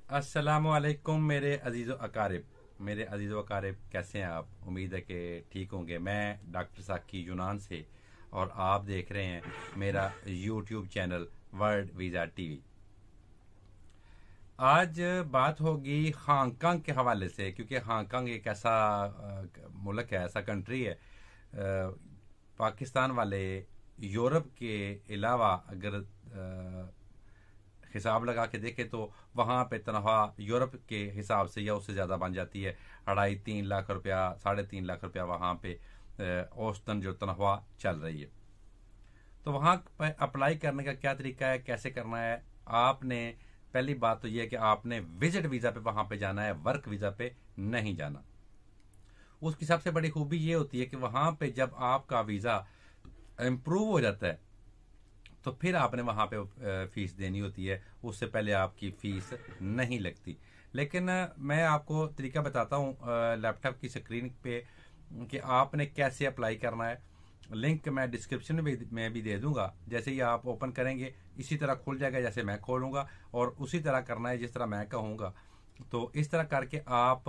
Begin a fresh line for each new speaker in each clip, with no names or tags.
अस्सलामुअलैकुम मेरे अजीज़ो अकारिब कैसे हैं आप। उम्मीद है कि ठीक होंगे। मैं डॉक्टर साकी यूनान से और आप देख रहे हैं मेरा YouTube channel world visa TV. आज बात होगी हांगकांग के हवाले से, क्योंकि हांगकांग एक ऐसा मुल्क है, ऐसा कंट्री है। पाकिस्तान वाले यूरोप के अलावा अगर हिसाब लगा के देखें तो वहाँ पे तनख्वाह यूरोप के हिसाब से या उससे ज़्यादा बन जाती है। 2.5-3 लाख रुपया, 3.5 लाख रुपया वहाँ पे औसतन जो तनख्वाह चल रही है। तो वहाँ पर अप्लाई करने का क्या तरीका है, कैसे करना है? आपने पहली बात तो यह है कि आपने विजिट वीज़ा पे वहाँ पे जाना है, वर्क वीज़ा पे नहीं जाना। उसकी सबसे बड़ी खूबी ये होती है कि वहाँ पे जब आपका वीज़ा इम्प्रूव हो जाता है तो फिर आपने वहाँ पे फीस देनी होती है। उससे पहले आपकी फीस नहीं लगती। लेकिन मैं आपको तरीका बताता हूँ लैपटॉप की स्क्रीन पे कि आपने कैसे अप्लाई करना है। लिंक मैं डिस्क्रिप्शन में भी दे दूंगा। जैसे ही आप ओपन करेंगे इसी तरह खुल जाएगा जैसे मैं खोलूंगा, और उसी तरह करना है जिस तरह मैं कहूँगा। तो इस तरह करके आप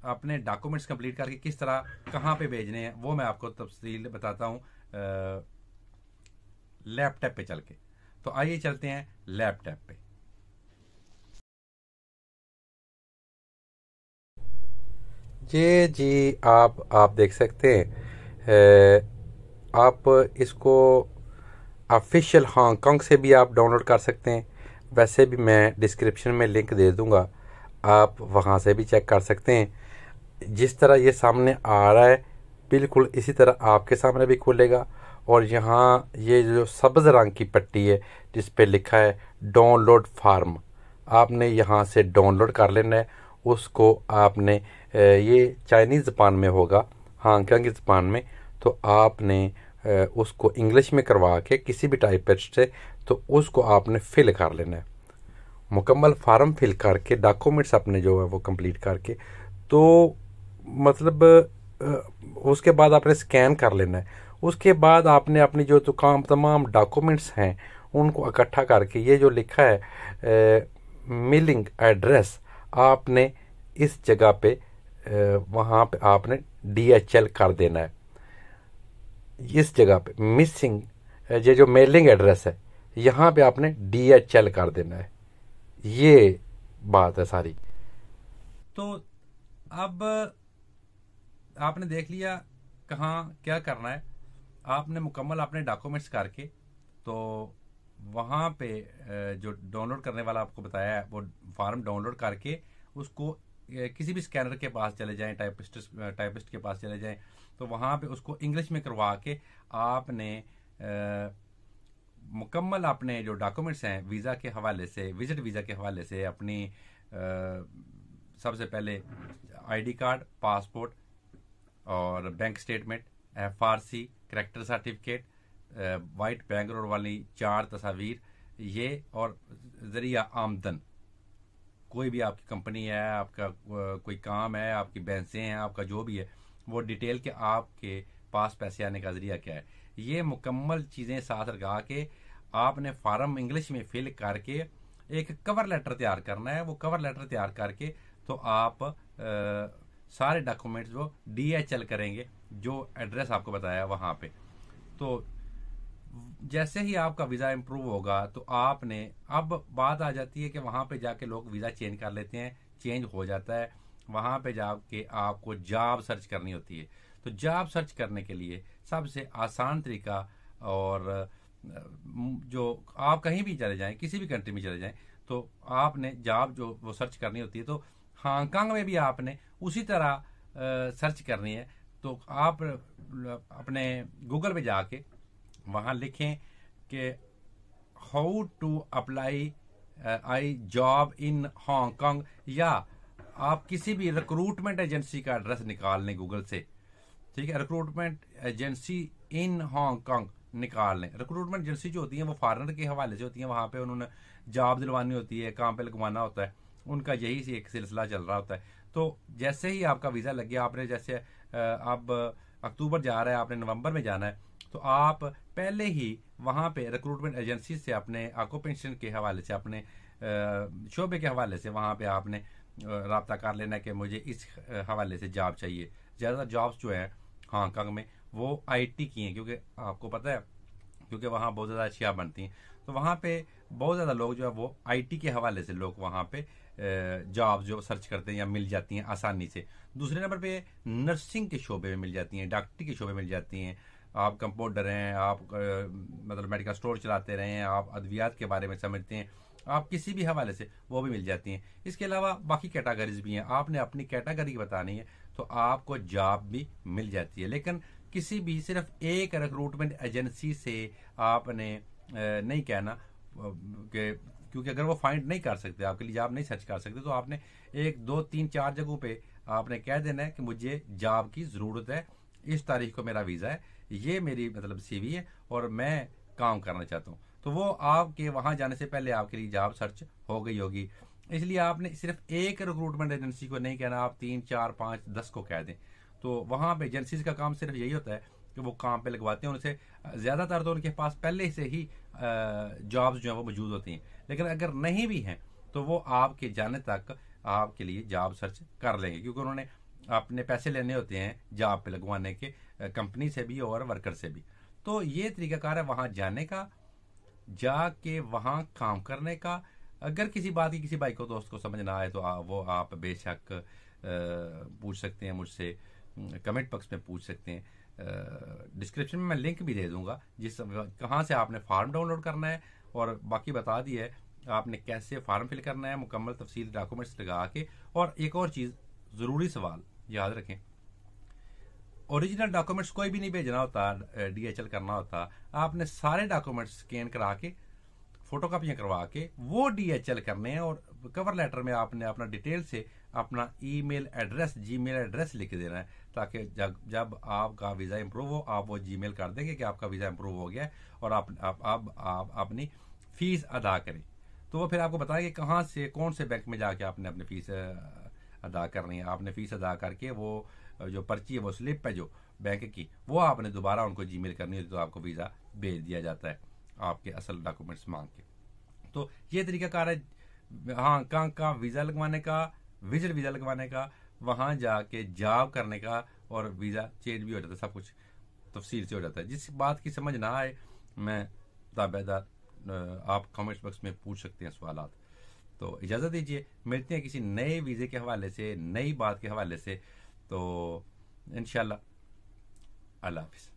अपने डॉक्यूमेंट्स कंप्लीट करके किस तरह कहाँ पे भेजने हैं वो मैं आपको तफसील बताता हूँ लैपटॉप पे चल के। तो आइए चलते हैं लैपटॉप पे।
जी जी, आप देख सकते हैं। आप इसको ऑफिशियल हांगकांग से भी आप डाउनलोड कर सकते हैं। वैसे भी मैं डिस्क्रिप्शन में लिंक दे दूंगा, आप वहां से भी चेक कर सकते हैं। जिस तरह ये सामने आ रहा है बिल्कुल इसी तरह आपके सामने भी खुलेगा। और यहाँ ये जो सब्ज़ रंग की पट्टी है जिस पे लिखा है डाउनलोड फार्म, आपने यहाँ से डाउनलोड कर लेना है। उसको आपने ये चाइनीज़ ज़बान में होगा, हांगकांग की ज़बान में। तो आपने उसको इंग्लिश में करवा के किसी भी टाइपिस्ट से, तो उसको आपने फिल कर लेना है। मुकम्मल फार्म फिल करके डॉक्यूमेंट्स अपने जो है वो कंप्लीट करके, तो मतलब उसके बाद आपने स्कैन कर लेना है। उसके बाद आपने अपनी जो तमाम डॉक्यूमेंट्स हैं उनको इकट्ठा करके, ये जो लिखा है मिलिंग एड्रेस, आपने इस जगह पे वहाँ पे आपने DHL कर देना है। इस जगह पे मिसिंग, ये जो मेलिंग एड्रेस है यहाँ पे आपने DHL कर देना है। ये बात है सारी।
तो अब आपने देख लिया कहाँ क्या करना है। आपने मुकम्मल अपने डॉक्यूमेंट्स करके तो वहाँ पे जो डाउनलोड करने वाला आपको बताया है वो फार्म डाउनलोड करके उसको किसी भी स्कैनर के पास चले जाएं, टाइपिस्ट के पास चले जाएं। तो वहाँ पे उसको इंग्लिश में करवा के आपने मुकम्मल अपने जो डॉक्यूमेंट्स हैं वीज़ा के हवाले से, विजिट वीज़ा के हवाले से, अपनी सबसे पहले आईडी कार्ड, पासपोर्ट और bank statement, FRC, character certificate, white background वाली 4 तस्वीर, ये और ज़रिया आमदन। कोई भी आपकी कंपनी है, आपका कोई काम है, आपकी भैंसें हैं, आपका जो भी है वो डिटेल के आपके पास पैसे आने का ज़रिया क्या है, ये मुकम्मल चीज़ें साथ लगा के आपने फार्म इंग्लिश में फिल करके एक कवर लेटर तैयार करना है। वो कवर लेटर तैयार करके तो आप सारे डॉक्यूमेंट्स वो DHL करेंगे जो एड्रेस आपको बताया वहाँ पे। तो जैसे ही आपका वीज़ा इम्प्रूव होगा तो आपने, अब बात आ जाती है कि वहाँ पे जाके लोग वीज़ा चेंज कर लेते हैं, चेंज हो जाता है। वहाँ पे जाके आपको जॉब सर्च करनी होती है। तो जॉब सर्च करने के लिए सबसे आसान तरीका, और जो आप कहीं भी चले जाएं, किसी भी कंट्री में चले जाएं, तो आपने जॉब जो वो सर्च करनी होती है, तो हांगकांग में भी आपने उसी तरह सर्च करनी है। तो आप अपने गूगल पे जाके वहाँ लिखें कि how to apply I job in Hong Kong, या आप किसी भी रिक्रूटमेंट एजेंसी का एड्रेस निकाल लें गूगल से। ठीक है, रिक्रूटमेंट एजेंसी इन हांगकांग निकाल लें। रिक्रूटमेंट एजेंसी जो होती है वो फॉरेनर के हवाले से होती है, वहाँ पे उन्होंने जॉब दिलवानी होती है, काम पे लगवाना होता है, उनका यही से एक सिलसिला चल रहा होता है। तो जैसे ही आपका वीज़ा लग गया, आपने जैसे अब अक्टूबर जा रहा है, आपने नवंबर में जाना है, तो आप पहले ही वहाँ पे रिक्रूटमेंट एजेंसी से अपने ऑक्यूपेशन के हवाले से, अपने शोबे के हवाले से वहाँ पे आपने रब्ता कर लेना कि मुझे इस हवाले से जॉब चाहिए। ज़्यादातर जॉब्स जो है हांगकांग में वो आईटी की हैं, क्योंकि आपको पता है क्योंकि वहाँ बहुत ज़्यादा अशियाँ बनती हैं, तो वहाँ पे बहुत ज़्यादा लोग जो है वो आईटी के हवाले से लोग वहाँ पे जॉब जो सर्च करते हैं या मिल जाती हैं आसानी से। दूसरे नंबर पे नर्सिंग के शोबे में मिल जाती हैं, डॉक्टरी के शोबे में मिल जाती हैं। आप कंपाउंडर हैं, आप मतलब मेडिकल स्टोर चलाते रहे हैं, आप अद्वियात के बारे में समझते हैं, आप किसी भी हवाले से वो भी मिल जाती हैं। इसके अलावा बाकी कैटेगरीज भी हैं, आपने अपनी कैटेगरी बतानी है तो आपको जॉब भी मिल जाती है। लेकिन किसी भी सिर्फ एक रिक्रूटमेंट एजेंसी से आपने नहीं कहना कि, क्योंकि अगर वो फाइंड नहीं कर सकते, आपके लिए जॉब नहीं सर्च कर सकते, तो आपने 1 2 3 4 जगहों पे आपने कह देना है कि मुझे जॉब की ज़रूरत है, इस तारीख को मेरा वीज़ा है, ये मेरी मतलब सीवी है और मैं काम करना चाहता हूँ। तो वो आपके वहाँ जाने से पहले आपके लिए जॉब सर्च हो गई होगी। इसलिए आपने सिर्फ एक रिक्रूटमेंट एजेंसी को नहीं कहना, आप 3 4 5 10 को कह दें। तो वहाँ पे एजेंसीज का काम सिर्फ यही होता है कि वो काम पे लगवाते हैं, उनसे ज़्यादातर तो उनके पास पहले से ही जॉब्स जो है वो मौजूद होती हैं। लेकिन अगर नहीं भी हैं तो वो आपके जाने तक आपके लिए जॉब सर्च कर लेंगे, क्योंकि उन्होंने अपने पैसे लेने होते हैं जॉब पे लगवाने के, कंपनी से भी और वर्कर से भी। तो ये तरीकाकार है वहाँ जाने का, जाके वहाँ काम करने का। अगर किसी बात की किसी भाई को दोस्त को समझ ना आए तो वो आप बेशक पूछ सकते हैं मुझसे, कमेंट बॉक्स में पूछ सकते हैं। डिस्क्रिप्शन में मैं लिंक भी दे दूंगा जिस कहाँ से आपने फार्म डाउनलोड करना है, और बाकी बता दिया है आपने कैसे फार्म फिल करना है, मुकम्मल तफसील डॉक्यूमेंट्स लगा के। और एक और चीज़, ज़रूरी सवाल याद रखें, ओरिजिनल डॉक्यूमेंट्स कोई भी नहीं भेजना होता, डीएचएल करना होता। आपने सारे डॉक्यूमेंट्स स्कैन करा के, फोटोकॉपियाँ करवा के वो डीएचएल करने हैं, और कवर लेटर में आपने अपना डिटेल से अपना ईमेल एड्रेस, जीमेल एड्रेस लिख देना है, ताकि जब आपका वीज़ा इंप्रूव हो आप वो जीमेल कर देंगे कि आपका वीज़ा इंप्रूव हो गया है और आप अपनी फ़ीस अदा करें। तो वो फिर आपको बताएंगे कहाँ से, कौन से बैंक में जाके आपने अपनी फ़ीस अदा करनी है। आपने फ़ीस अदा करके वो जो पर्ची है, वो स्लिप है जो बैंक की, वो आपने दोबारा उनको जीमेल करनी होती, तो आपको वीज़ा भेज दिया जाता है आपके असल डॉक्यूमेंट्स मांग के। तो ये तरीकाकार है हांगकांग का वीज़ा लगवाने का, विजिट वीज़ा लगवाने का, वहाँ जाके जॉब करने का, और वीज़ा चेंज भी हो जाता है, सब कुछ तफसील से हो जाता है। जिस बात की समझ ना आए, मैं ताबेदार आप कमेंट्स बॉक्स में पूछ सकते हैं सवालात। तो इजाज़त दीजिए, मिलते हैं किसी नए वीज़े के हवाले से, नई बात के हवाले से। तो इंशाल्लाह, अल्लाह हाफिज़।